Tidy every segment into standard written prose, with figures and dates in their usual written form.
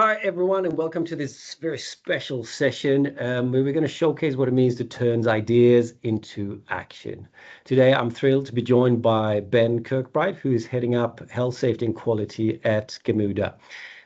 Hi, everyone, and welcome to this very special session where we're going to showcase what it means to turn ideas into action. Today, I'm thrilled to be joined by Ben Kirkbride, who is heading up health, safety, and quality at Gamuda.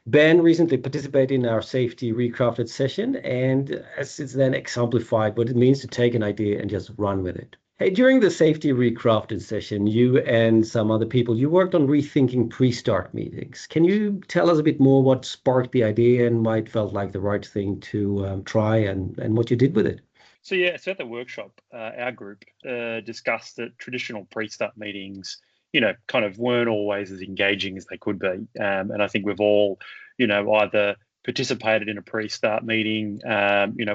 Ben recently participated in our safety recrafted session and has since then exemplified what it means to take an idea and just run with it. Hey, during the safety recrafted session, you and some other people, you worked on rethinking pre-start meetings. Can you tell us a bit more what sparked the idea and why it felt like the right thing to try and what you did with it? So at the workshop, our group discussed that traditional pre-start meetings, kind of weren't always as engaging as they could be. And I think we've all, either participated in a pre-start meeting,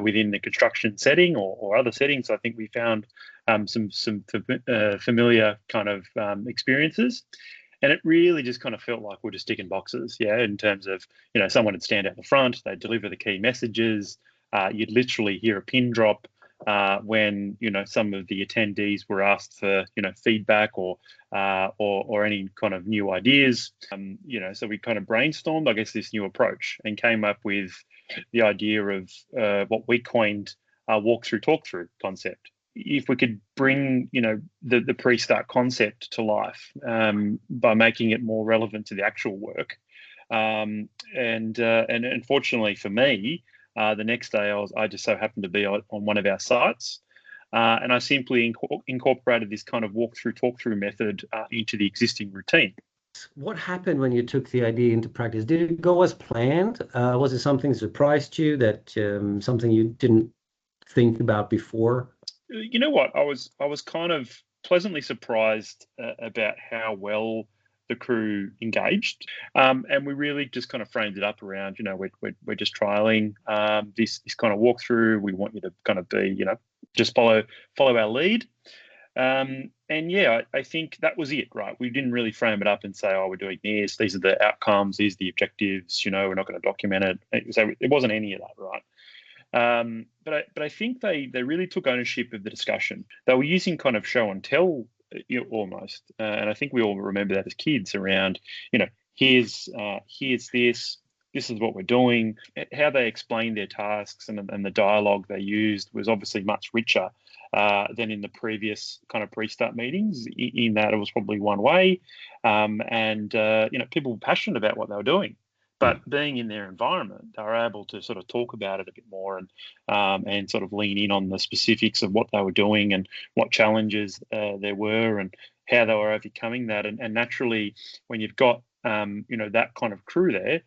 within the construction setting or other settings. I think we found some familiar kind of experiences. And it really just kind of felt like we're just ticking boxes, in terms of, someone would stand out the front, they'd deliver the key messages, you'd literally hear a pin drop when some of the attendees were asked for feedback or any kind of new ideas. So we kind of brainstormed, I guess, this new approach and came up with the idea of what we coined our walk-through, talk-through concept. If we could bring the pre-start concept to life by making it more relevant to the actual work, and unfortunately for me, the next day I just so happened to be on one of our sites, and I simply incorporated this kind of walk-through, talk-through method into the existing routine. What happened when you took the idea into practice? Did it go as planned? Was it something that surprised you, that something you didn't think about before? You know what? I was kind of pleasantly surprised about how well the crew engaged, and we really just kind of framed it up around, we're just trialing this kind of walkthrough. We want you to kind of be, just follow our lead. And yeah, I think that was it, right? We didn't really frame it up and say, oh, we're doing this, these are the outcomes, these are the objectives, we're not going to document it. So it wasn't any of that, right? But I think they really took ownership of the discussion. They were using kind of show and tell, almost, and I think we all remember that as kids around, here's this is what we're doing. How they explained their tasks and the dialogue they used was obviously much richer than in the previous kind of pre-start meetings, in that it was probably one way, and people were passionate about what they were doing. But being in their environment, they were able to sort of talk about it a bit more and sort of lean in on the specifics of what they were doing and what challenges there were and how they were overcoming that. And naturally, when you've got that kind of crew there,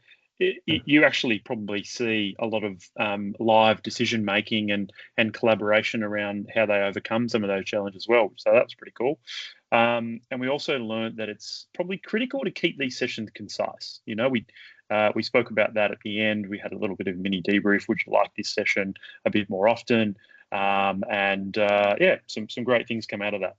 you actually probably see a lot of live decision making and collaboration around how they overcome some of those challenges as well. So that was pretty cool. And we also learned that it's probably critical to keep these sessions concise. We spoke about that at the end. We had a little bit of a mini debrief, which I like this session a bit more often. And some great things come out of that.